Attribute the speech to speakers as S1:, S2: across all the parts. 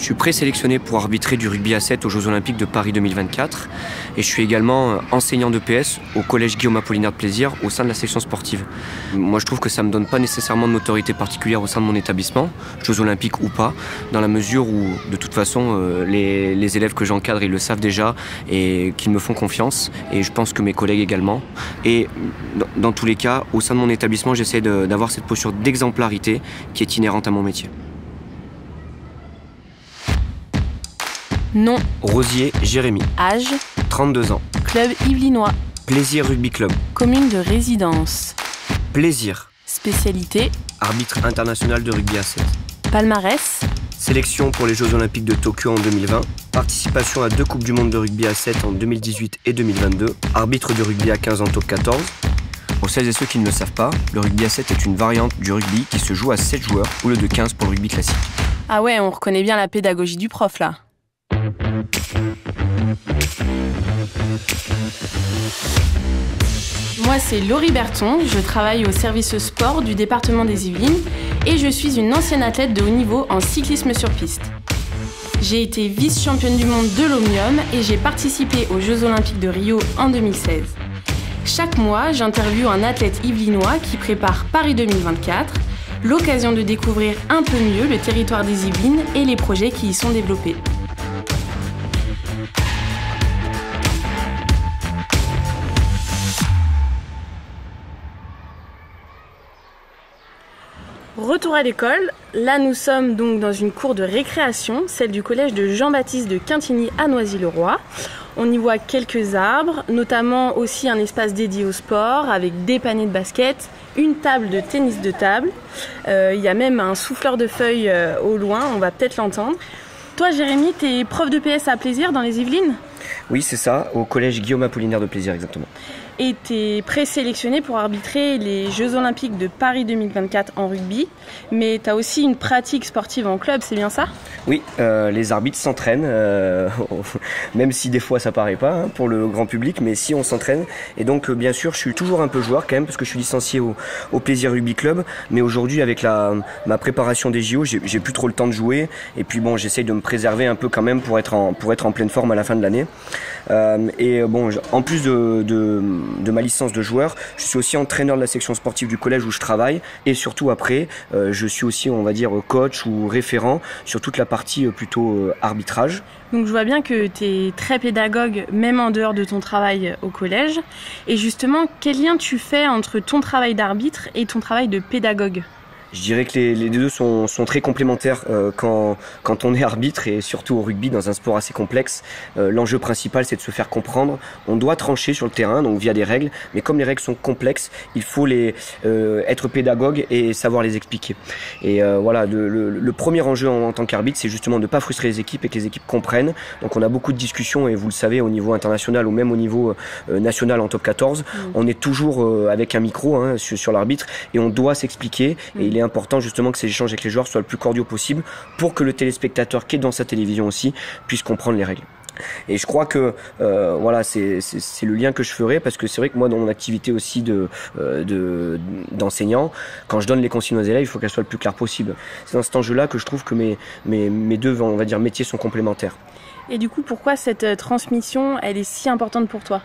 S1: Je suis présélectionné pour arbitrer du rugby à 7 aux Jeux Olympiques de Paris 2024 et je suis également enseignant de PS au collège Guillaume Apollinaire de Plaisir au sein de la section sportive. Moi je trouve que ça ne me donne pas nécessairement de notoriété particulière au sein de mon établissement, Jeux Olympiques ou pas, dans la mesure où de toute façon les élèves que j'encadre ils le savent déjà et qu'ils me font confiance et je pense que mes collègues également. Et dans tous les cas, au sein de mon établissement, j'essaie d'avoir cette posture d'exemplarité qui est inhérente à mon métier.
S2: Nom.
S1: Rosier Jérémy.
S2: Âge.
S1: 32 ans.
S2: Club yvelinois.
S1: Plaisir Rugby Club.
S2: Commune de résidence.
S1: Plaisir.
S2: Spécialité.
S1: Arbitre international de rugby à 7.
S2: Palmarès.
S1: Sélection pour les Jeux Olympiques de Tokyo en 2020. Participation à 2 Coupes du Monde de rugby à 7 en 2018 et 2022. Arbitre de rugby à 15 en top 14. Pour celles et ceux qui ne le savent pas, le rugby à 7 est une variante du rugby qui se joue à 7 joueurs au lieu de 15 pour le rugby classique.
S2: Ah ouais, on reconnaît bien la pédagogie du prof là. Moi, c'est Laurie Berton, je travaille au service sport du département des Yvelines et je suis une ancienne athlète de haut niveau en cyclisme sur piste. J'ai été vice-championne du monde de l'Omnium et j'ai participé aux Jeux Olympiques de Rio en 2016. Chaque mois, j'interviewe un athlète yvelinois qui prépare Paris 2024, l'occasion de découvrir un peu mieux le territoire des Yvelines et les projets qui y sont développés. Retour à l'école, là nous sommes donc dans une cour de récréation, celle du collège de Jean-Baptiste de Quintigny à Noisy-le-Roi. On y voit quelques arbres, notamment aussi un espace dédié au sport avec des paniers de basket, une table de tennis de table. Il y a même un souffleur de feuilles au loin, on va peut-être l'entendre. Toi Jérémy, t'es prof de PS à Plaisir dans les Yvelines ?
S1: Oui, c'est ça, au collège Guillaume Apollinaire de Plaisir exactement.
S2: Et t'es présélectionné pour arbitrer les Jeux Olympiques de Paris 2024 en rugby, mais t'as aussi une pratique sportive en club, c'est bien ça ?
S1: Oui, les arbitres s'entraînent, même si des fois ça paraît pas pour le grand public, mais si on s'entraîne. Et donc bien sûr, je suis toujours un peu joueur quand même, parce que je suis licencié au Plaisir Rugby Club, mais aujourd'hui avec ma préparation des JO, j'ai plus trop le temps de jouer, et puis bon, j'essaye de me préserver un peu quand même pour être en pleine forme à la fin de l'année. Et bon, en plus de ma licence de joueur, je suis aussi entraîneur de la section sportive du collège où je travaille, et surtout après, je suis aussi, on va dire, coach ou référent sur toute la partie plutôt arbitrage.
S2: Donc je vois bien que tu es très pédagogue, même en dehors de ton travail au collège. Et justement, quel lien tu fais entre ton travail d'arbitre et ton travail de pédagogue ?
S1: Je dirais que les deux sont très complémentaires quand on est arbitre et surtout au rugby dans un sport assez complexe. L'enjeu principal c'est de se faire comprendre. On doit trancher sur le terrain donc via des règles, mais comme les règles sont complexes, il faut être pédagogue et savoir les expliquer. Et voilà, le premier enjeu en tant qu'arbitre c'est justement de ne pas frustrer les équipes et que les équipes comprennent. Donc on a beaucoup de discussions et vous le savez au niveau international ou même au niveau national en top 14, on est toujours avec un micro sur l'arbitre et on doit s'expliquer et il est important justement que ces échanges avec les joueurs soient le plus cordiaux possible pour que le téléspectateur qui est dans sa télévision aussi puisse comprendre les règles. Et je crois que voilà, c'est le lien que je ferai parce que c'est vrai que moi dans mon activité aussi d'enseignant, quand je donne les consignes aux élèves, il faut qu'elles soient le plus claires possible. C'est dans cet enjeu-là que je trouve que mes deux, on va dire, métiers sont complémentaires.
S2: Et du coup, pourquoi cette transmission, elle est si importante pour toi ?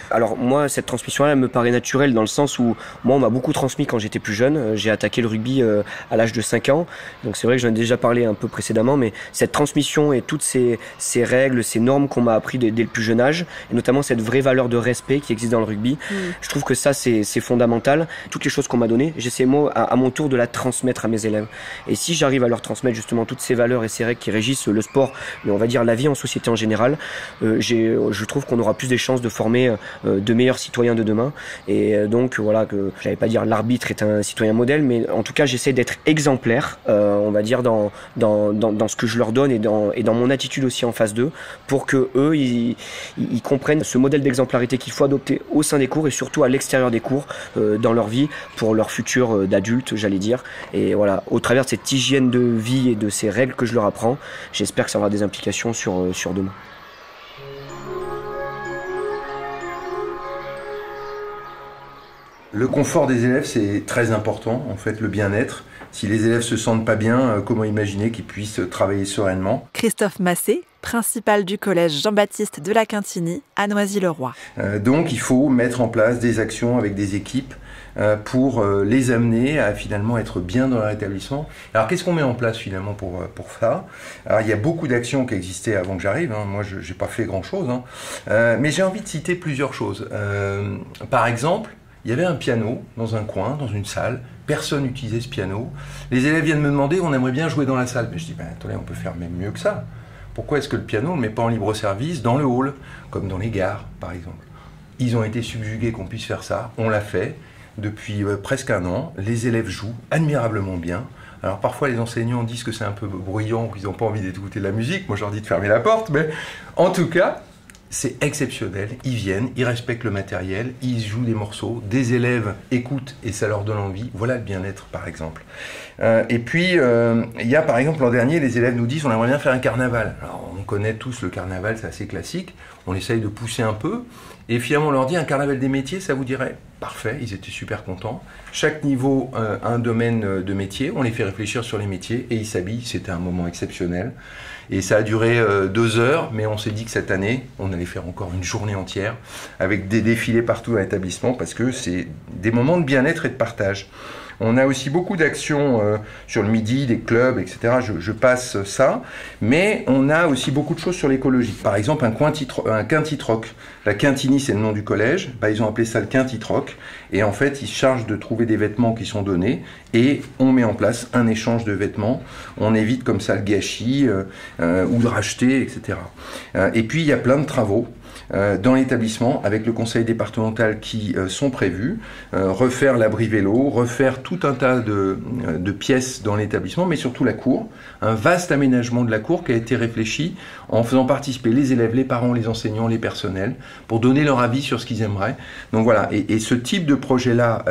S1: Alors moi, cette transmission-là, elle me paraît naturelle dans le sens où moi, on m'a beaucoup transmis quand j'étais plus jeune. J'ai attaqué le rugby à l'âge de 5 ans. Donc c'est vrai que j'en ai déjà parlé un peu précédemment, mais cette transmission et toutes ces règles, ces normes qu'on m'a appris dès le plus jeune âge, et notamment cette vraie valeur de respect qui existe dans le rugby, je trouve que ça, c'est fondamental. Toutes les choses qu'on m'a données, j'essaie moi, à mon tour, de la transmettre à mes élèves. Et si j'arrive à leur transmettre justement toutes ces valeurs et ces règles qui régissent le sport, mais on va dire la vie en société en général, je trouve qu'on aura plus des chances de former de meilleurs citoyens de demain. Et donc voilà, que j'allais pas dire l'arbitre est un citoyen modèle, mais en tout cas j'essaie d'être exemplaire, on va dire dans ce que je leur donne et dans mon attitude aussi en face d'eux, pour que eux ils comprennent ce modèle d'exemplarité qu'il faut adopter au sein des cours et surtout à l'extérieur des cours dans leur vie pour leur futur d'adulte, j'allais dire. Et voilà, au travers de cette hygiène de vie et de ces règles que je leur apprends, j'espère que ça aura des implications sur demain.
S3: Le confort des élèves, c'est très important, en fait, le bien-être. Si les élèves se sentent pas bien, comment imaginer qu'ils puissent travailler sereinement ?
S4: Christophe Massé, principal du collège Jean-Baptiste de la Quintigny à Noisy-le-Roi.
S3: Donc il faut mettre en place des actions avec des équipes pour les amener à finalement être bien dans leur établissement. Alors qu'est-ce qu'on met en place finalement pour ça ? Alors il y a beaucoup d'actions qui existaient avant que j'arrive, moi je n'ai pas fait grand-chose, mais j'ai envie de citer plusieurs choses. Par exemple, il y avait un piano dans un coin, dans une salle, personne n'utilisait ce piano. Les élèves viennent me demander, on aimerait bien jouer dans la salle. Mais je dis, attendez, on peut faire même mieux que ça. Pourquoi est-ce que le piano, on ne le met pas en libre service dans le hall, comme dans les gares par exemple ? Ils ont été subjugués qu'on puisse faire ça, on l'a fait. Depuis presque un an, les élèves jouent admirablement bien. Alors parfois les enseignants disent que c'est un peu bruyant, qu'ils n'ont pas envie d'écouter de la musique. Moi je leur dis de fermer la porte, mais en tout cas, c'est exceptionnel. Ils viennent, ils respectent le matériel, ils jouent des morceaux, des élèves écoutent et ça leur donne envie. Voilà le bien-être par exemple. Et puis il y a par exemple l'an dernier, les élèves nous disent on aimerait bien faire un carnaval. Alors on connaît tous le carnaval, c'est assez classique. On essaye de pousser un peu. Et finalement, on leur dit un carnaval des métiers, ça vous dirait ? Parfait, ils étaient super contents. Chaque niveau a un domaine de métier, on les fait réfléchir sur les métiers et ils s'habillent, c'était un moment exceptionnel. Et ça a duré 2 heures, mais on s'est dit que cette année, on allait faire encore une journée entière avec des défilés partout dans l'établissement parce que c'est des moments de bien-être et de partage. On a aussi beaucoup d'actions sur le midi, des clubs, etc. Je passe ça. Mais on a aussi beaucoup de choses sur l'écologie. Par exemple, un quintitroc. La Quintigny, c'est le nom du collège. Ils ont appelé ça le quintitroc. Et en fait, ils se chargent de trouver des vêtements qui sont donnés. Et on met en place un échange de vêtements. On évite comme ça le gâchis ou de racheter, etc. Et puis, il y a plein de travaux dans l'établissement avec le conseil départemental qui sont prévus, refaire l'abri vélo, refaire tout un tas de pièces dans l'établissement, mais surtout la cour, un vaste aménagement de la cour qui a été réfléchi en faisant participer les élèves, les parents, les enseignants, les personnels, pour donner leur avis sur ce qu'ils aimeraient. Donc voilà, et ce type de projet-là,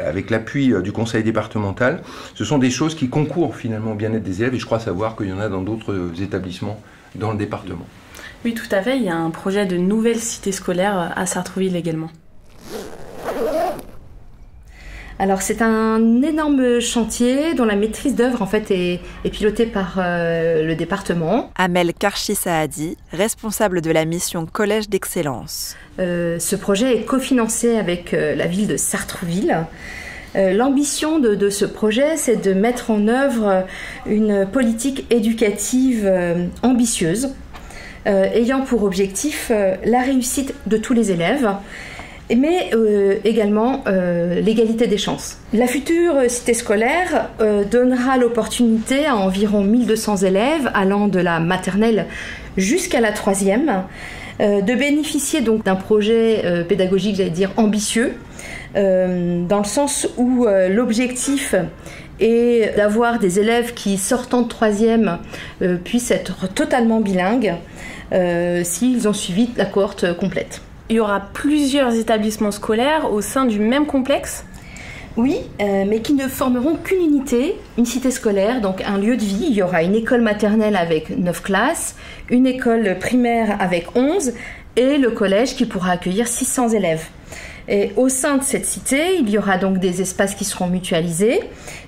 S3: avec l'appui du conseil départemental, ce sont des choses qui concourent finalement au bien-être des élèves, et je crois savoir qu'il y en a dans d'autres établissements dans le département.
S2: Oui, tout à fait. Il y a un projet de nouvelle cité scolaire à Sartrouville également.
S5: Alors c'est un énorme chantier dont la maîtrise d'œuvre en fait est pilotée par le département.
S4: Amel Karchi-Saadi, responsable de la mission Collège d'Excellence.
S5: Ce projet est cofinancé avec la ville de Sartrouville. L'ambition de ce projet, c'est de mettre en œuvre une politique éducative ambitieuse, ayant pour objectif la réussite de tous les élèves, mais également l'égalité des chances. La future cité scolaire donnera l'opportunité à environ 1200 élèves allant de la maternelle jusqu'à la 3e de bénéficier donc d'un projet pédagogique, j'allais dire ambitieux, dans le sens où l'objectif est d'avoir des élèves qui, sortant de 3e, puissent être totalement bilingues s'ils ont suivi la cohorte complète.
S2: Il y aura plusieurs établissements scolaires au sein du même complexe ?
S5: Oui, mais qui ne formeront qu'une unité, une cité scolaire, donc un lieu de vie. Il y aura une école maternelle avec 9 classes, une école primaire avec 11 et le collège qui pourra accueillir 600 élèves. Et au sein de cette cité, il y aura donc des espaces qui seront mutualisés,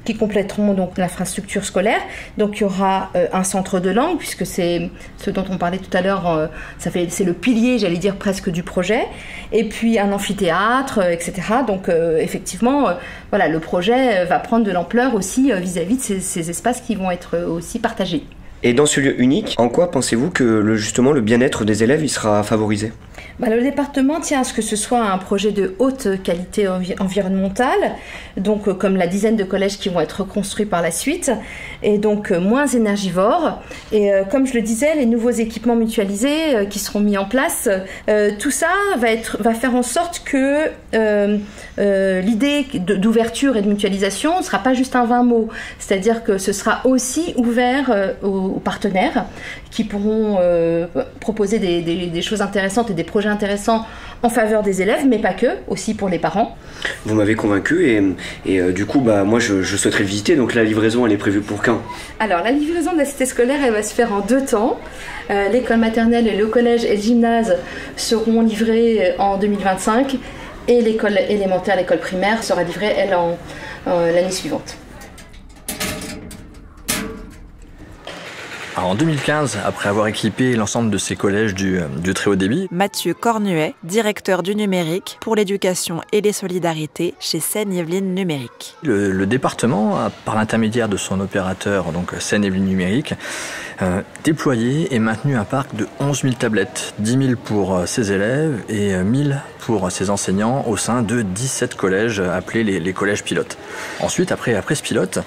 S5: qui compléteront donc l'infrastructure scolaire. Donc il y aura un centre de langue, puisque c'est ce dont on parlait tout à l'heure, c'est le pilier, j'allais dire, presque du projet. Et puis un amphithéâtre, etc. Donc effectivement, voilà, le projet va prendre de l'ampleur aussi vis-à-vis de ces espaces qui vont être aussi partagés.
S1: Et dans ce lieu unique, en quoi pensez-vous que justement le bien-être des élèves il sera favorisé ?
S5: Le département tient à ce que ce soit un projet de haute qualité environnementale, donc comme la dizaine de collèges qui vont être construits par la suite, et donc moins énergivores. Et comme je le disais, les nouveaux équipements mutualisés qui seront mis en place, tout ça va faire en sorte que l'idée d'ouverture et de mutualisation ne sera pas juste un vain mot, c'est-à-dire que ce sera aussi ouvert aux partenaires qui pourront proposer des choses intéressantes et des projets intéressants en faveur des élèves, mais pas que, aussi pour les parents.
S1: Vous m'avez convaincu et du coup, moi je souhaiterais visiter, donc la livraison elle est prévue pour quand ?
S5: Alors la livraison de la cité scolaire elle va se faire en 2 temps. L'école maternelle, le collège et le gymnase seront livrés en 2025 et l'école élémentaire, l'école primaire sera livrée elle l'année suivante.
S6: Alors en 2015, après avoir équipé l'ensemble de ces collèges du très haut débit,
S4: Mathieu Cornuet, directeur du numérique pour l'éducation et les solidarités chez Seine-Yvelines Numérique.
S6: Le département, par l'intermédiaire de son opérateur, donc Seine-Yvelines Numérique, déployé et maintenu un parc de 11 000 tablettes, 10 000 pour ses élèves et 1 000 pour ses enseignants au sein de 17 collèges appelés les collèges pilotes. Ensuite, après ce pilote,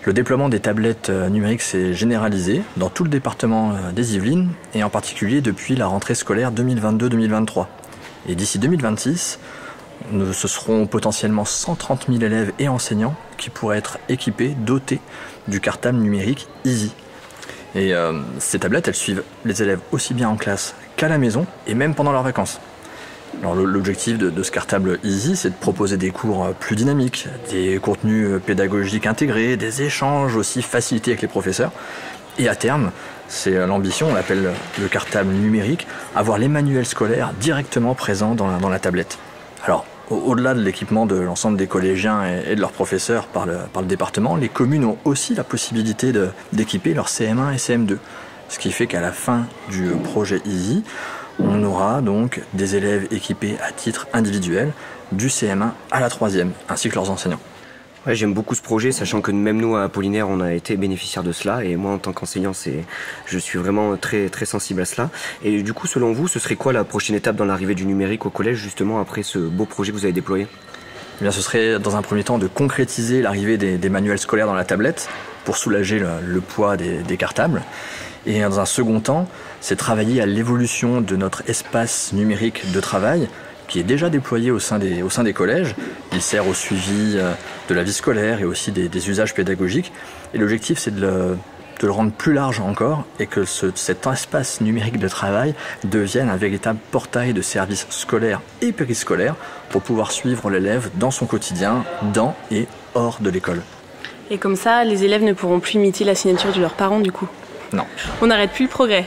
S6: le déploiement des tablettes numériques s'est généralisé dans tout le département des Yvelines et en particulier depuis la rentrée scolaire 2022-2023. Et d'ici 2026, ce seront potentiellement 130 000 élèves et enseignants qui pourraient être équipés, dotés du cartable numérique Easy. Et ces tablettes, elles suivent les élèves aussi bien en classe qu'à la maison et même pendant leurs vacances. Alors l'objectif de ce cartable Easy, c'est de proposer des cours plus dynamiques, des contenus pédagogiques intégrés, des échanges aussi facilités avec les professeurs. Et à terme, c'est l'ambition, on l'appelle le cartable numérique, avoir les manuels scolaires directement présents dans la tablette. Alors, au-delà de l'équipement de l'ensemble des collégiens et de leurs professeurs par le département, les communes ont aussi la possibilité d'équiper leurs CM1 et CM2. Ce qui fait qu'à la fin du projet Easy, on aura donc des élèves équipés à titre individuel du CM1 à la 3e, ainsi que leurs enseignants.
S1: Ouais, j'aime beaucoup ce projet, sachant que même nous à Apollinaire, on a été bénéficiaires de cela. Et moi, en tant qu'enseignant, je suis vraiment très, très sensible à cela. Et du coup, selon vous, ce serait quoi la prochaine étape dans l'arrivée du numérique au collège, justement, après ce beau projet que vous avez déployé ?
S6: Eh bien, ce serait dans un premier temps de concrétiser l'arrivée des manuels scolaires dans la tablette pour soulager le poids des cartables. Et dans un second temps, c'est travailler à l'évolution de notre espace numérique de travail qui est déjà déployé au sein des collèges. Il sert au suivi de la vie scolaire et aussi des usages pédagogiques. Et l'objectif, c'est de le rendre plus large encore et que cet espace numérique de travail devienne un véritable portail de services scolaires et périscolaires pour pouvoir suivre l'élève dans son quotidien, dans et hors de l'école.
S2: Et comme ça, les élèves ne pourront plus imiter la signature de leurs parents du coup ?
S6: Non.
S2: On n'arrête plus le progrès.